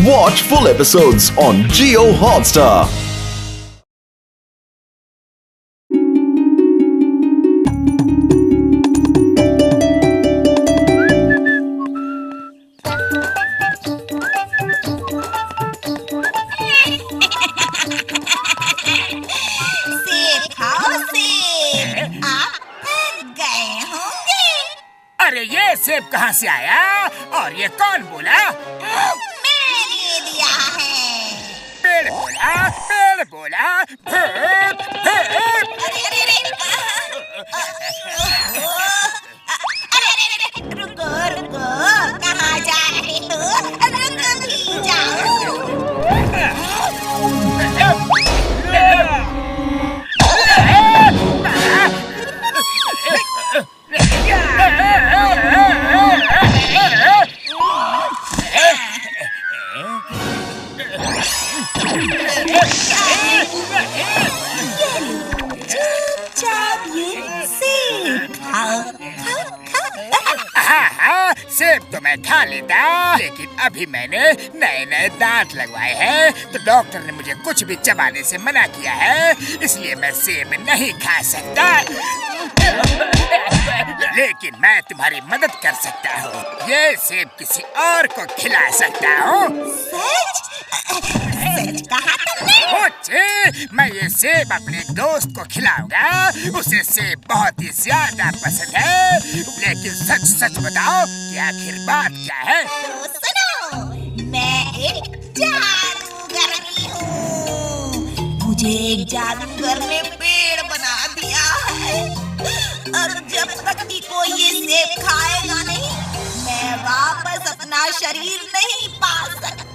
Watch full episodes on Jio Hotstar. सेब खाओ सेब, आप थक गए होंगे। अरे ये सेब कहाँ से आया और ये कौन बोला? मैंने दिया है। पेड़ बोला, पेड़ बोला, भूत, भूत। अरे रुको रुको, कहाँ जा रहे हो? रुको भी जाओ। चुपचाप ये सेब खाओ, हाँ, सेब तो मैं खा लेता, लेकिन अभी मैंने नए नए दांत लगवाए हैं, तो डॉक्टर ने मुझे कुछ भी चबाने से मना किया है, इसलिए मैं सेब नहीं खा सकता। लेकिन मैं तुम्हारी मदद कर सकता हूँ, ये सेब किसी और को खिला सकता हूँ। सच कहा तुमने? मुझे, मैं ये सेब अपने दोस्त को खिलाऊंगा, उसे सेब बहुत ही ज्यादा पसंद है। लेकिन सच सच बताओ कि आखिर बात क्या है? तो सुनो, मैं एक जादूगरनी हूँ। मुझे एक जादूगर ने पेड़ बना दिया है, और जब तक कि कोई ये सेब खाएगा नहीं, मैं वापस अपना शरीर नहीं पा सकती।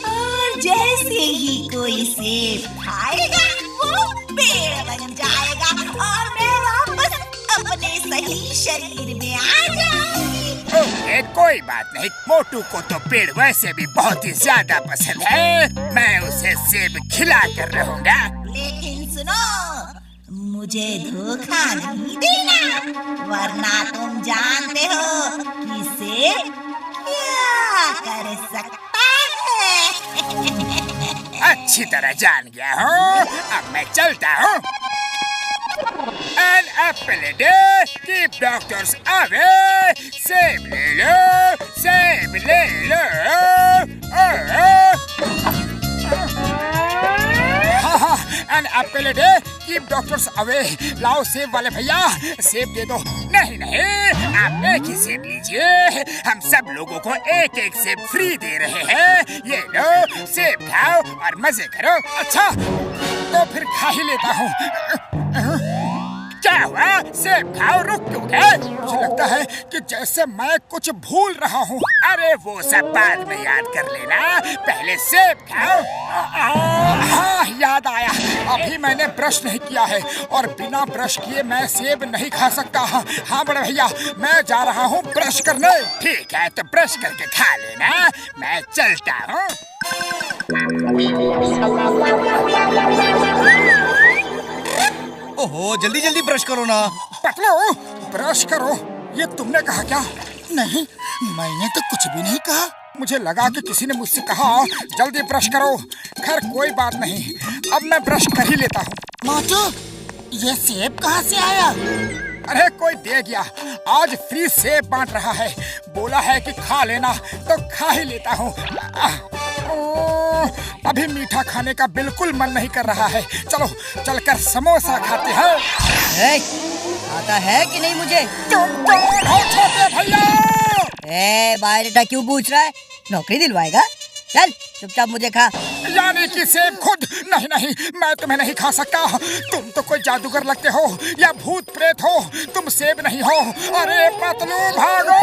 और जैसे ही कोई सेब खाएगा, वो पेड़ बन जाएगा और मैं वापस अपने सही शरीर में आ जाऊंगी। ओके, कोई बात नहीं। मोटू को तो पेड़ वैसे भी बहुत ही ज्यादा पसंद है, मैं उसे सेब खिला कर रहूंगा। लेकिन सुनो, मुझे धोखा नहीं देना, वरना तुम जानते हो कि सेब क्या कर सकता है। अच्छी तरह जान गया हूँ, अब मैं चलता हूँ। An apple a day, keep doctors away. सेब ले लो, सेब ले लो। An apple a day, keep doctors away. लाओ सेब वाले भैया, सेब दे दो। नहीं नहीं, आप एक ही सेब लीजिए, हम सब लोगों को एक एक सेब फ्री दे रहे हैं। ये लो, सेब खाओ और मजे करो। अच्छा, तो फिर खा ही लेता हूँ। क्या हुआ? सेब खाओ, रुक क्यों गए? मुझे लगता है कि जैसे मैं कुछ भूल रहा हूँ। अरे वो सब बाद में याद कर लेना, पहले सेब खाओ। हाँ, याद आया, अभी मैंने ब्रश नहीं किया है और बिना ब्रश किए मैं सेब नहीं खा सकता। हाँ बड़े भैया, मैं जा रहा हूँ ब्रश करने। ठीक है, तो ब्रश करके खा लेना, मैं चलता हूँ। ओहो, जल्दी जल्दी ब्रश करो ना। पतलू, ब्रश करो, ये तुमने कहा क्या? नहीं, मैंने तो कुछ भी नहीं कहा। मुझे लगा कि किसी ने मुझसे कहा जल्दी ब्रश करो। खैर कोई बात नहीं, अब मैं ब्रश कर ही लेता हूँ। मोटू, ये सेब कहाँ से आया? अरे कोई दे गया, आज फ्री सेब बांट रहा है, बोला है कि खा लेना, तो खा ही लेता हूँ। अभी मीठा खाने का बिल्कुल मन नहीं कर रहा है, चलो चलकर समोसा खाते हैं। आता है कि नहीं मुझे? तुम कौन हो छोटे भैया? बायोडाटा क्यों पूछ रहा है? नौकरी दिलवाएगा? चल चुपचाप मुझे खा। यानी कि सेब खुद? नहीं नहीं, मैं तुम्हें नहीं खा सकता, तुम तो कोई जादूगर लगते हो या भूत प्रेत हो, तुम सेब नहीं हो। अरे पतलू भागो,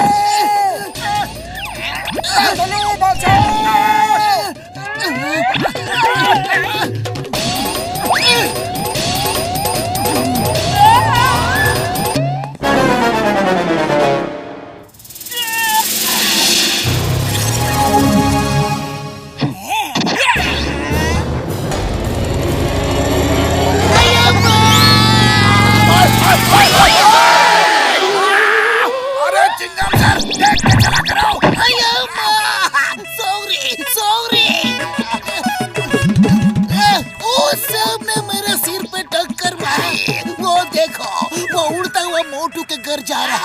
पतलू बचाओ। सॉरी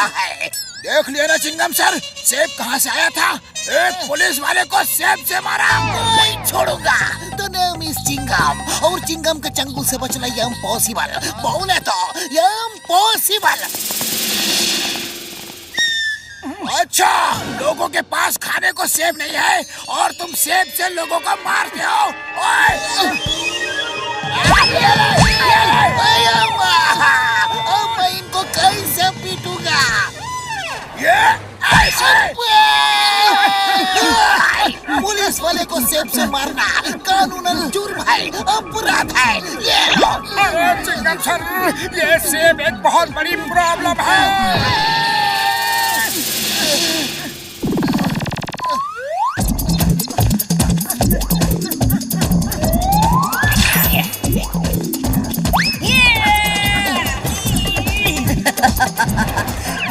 रहा है। देख लिया ना चिंगम सर, सेब कहाँ से आया था? एक पुलिस वाले को सेब से मारा। नहीं छोड़ूंगा। तो नेम इज चिंगम और चिंगम के चंगुल से बचना इम्पॉसिबल। बोले तो इम्पॉसिबल। अच्छा, लोगों के पास खाने को सेब नहीं है और तुम सेब से लोगों को मारते हो। अब मैं इनको कैसे पीटूंगा? ये ऐसे पुलिस वाले को सेब से मारना कानूनन जुर्म है, अपराध है। ये लो। अरे चिंगम सर, ये सेब एक बहुत बड़ी प्रॉब्लम है।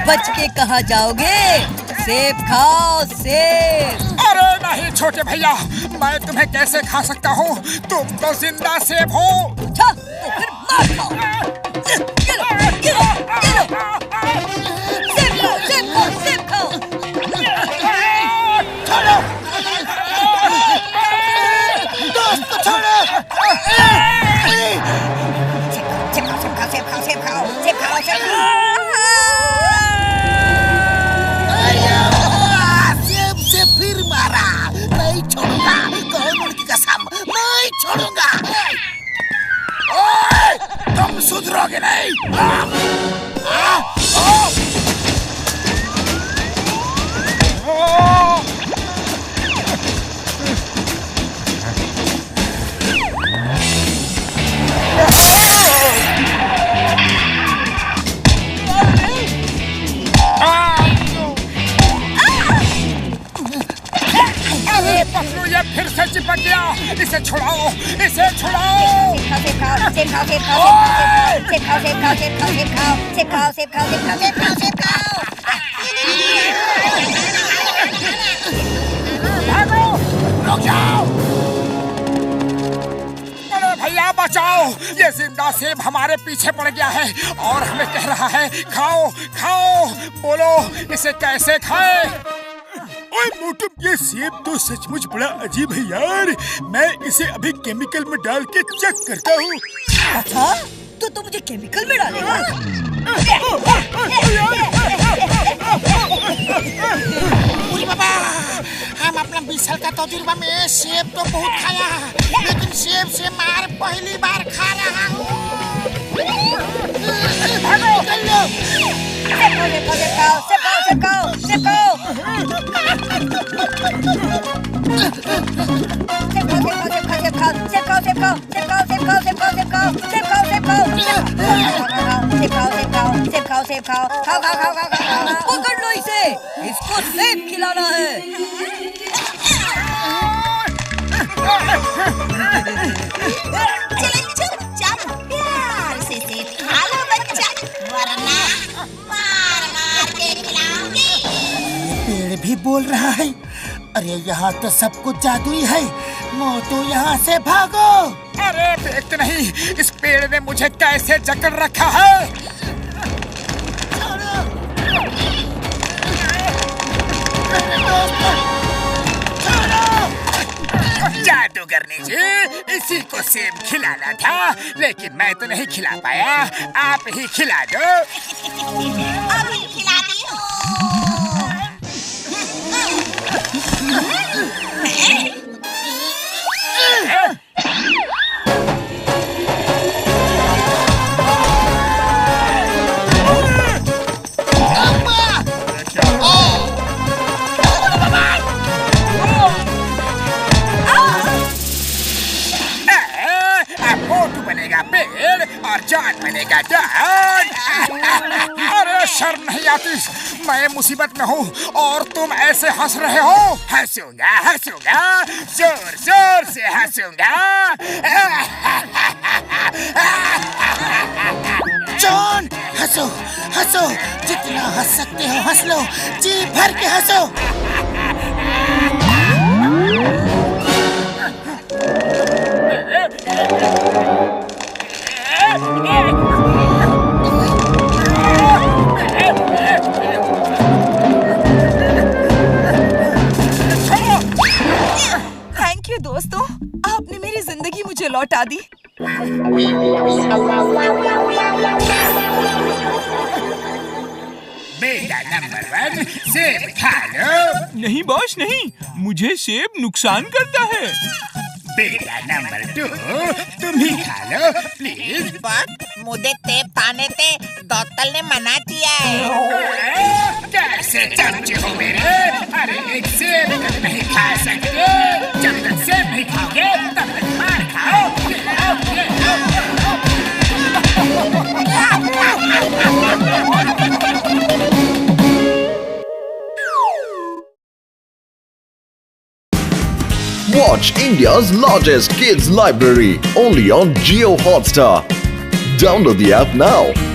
बच के कहाँ जाओगे? सेब खाओ, सेब। अरे नहीं छोटे भैया, मैं तुम्हें कैसे खा सकता हूँ? तुम तो जिंदा सेब हो। अच्छा, तो फिर मार खाओ। ये लो, ये लो, ये लो। सेब खाओ, सेब खाओ, सेब खाओ। छोड़ो। दोस्त को छोड़ो। सेब खाओ, सेब खाओ, सेब खाओ, सेब खाओ, सेब खाओ। सेब से फिर मारा। नहीं छोड़ूंगा, कानून की कसम नहीं छोड़ूंगा। ओए, तुम सुधरोगे नहीं। पतलू ये फिर से चिपक गया। इसे छुड़ाओ, इसे छुड़ाओ। सेब खाओ, सेब खाओ, सेब खाओ, सेब खाओ, सेब खाओ, सेब खाओ, सेब खाओ, सेब खाओ, सेब खाओ, सेब खाओ, सेब खाओ, सेब खाओ। भागो, रुक जाओ। अरे भैया बचाओ, ये जिंदा सेब हमारे पीछे पड़ गया है और हमें कह रहा है खाओ खाओ। बोलो इसे कैसे खाए? ओए मोटू, ये सेब तो सचमुच बड़ा अजीब है यार। मैं इसे अभी केमिकल में डाल के चेक करता हूँ। अच्छा, तो तुम मुझे केमिकल में डालेगा? बाबा, हम अपना 20 साल का तजुर्बा में सेब तो बहुत खाया, लेकिन सेब से मार पहली बार खा रहा हूँ। सेब खाओ, सेब खाओ, सेब खाओ, सेब खाओ, सेब खाओ, सेब खाओ, सेब खाओ, सेब खाओ, सेब खाओ, सेब खाओ, सेब खाओ, सेब खाओ, सेब खाओ, सेब खाओ, सेब खाओ, सेब खाओ, सेब खाओ, खाओ, खाओ, खाओ, खाओ, खाओ, पकड़ लो इसे, इसको सेब खिलाना है। चलो चुपचाप प्यार से सेब खा लो बच्चा, वरना मार मार के खिलाऊंगी। पेड़ भी बोल रहा है। अरे यहाँ तो सब कुछ जादुई है। मोटू यहाँ से भागो। अरे देखते नहीं, इस पेड़ ने मुझे कैसे जकड़ रखा है। जादूगरनी जी, इसी को सेब खिलाना था, लेकिन मैं तो नहीं खिला पाया। आप ही खिला दो। अभी खिलाती हूँ। मोटू बनेगा पेड़ और जान बनेगा जान। अरे शर्म नहीं आती? मैं मुसीबत में हूँ और तुम ऐसे हंस रहे हो। हंसूंगा हंसूंगा, जोर जोर से हंसूंगा। जॉन, हंसो हंसो, जितना हंस सकते हो हंस लो, जी भर के हंसो। लौटा दी। बेटा नंबर 1 सेब खा लो। नहीं बॉस नहीं, मुझे सेब नुकसान करता है। बेटा नंबर 2 तुम ही खा लो प्लीज। बट मुझे सेब खाने से डॉक्टर ने मना किया है। कैसे चमचे हो मेरे? अरे एक सेब तक नहीं खा सकते। जब तक सेब नहीं खाओगे तब तक मार खाओ। Watch India's largest kids library only on Jio Hotstar. Download the app now.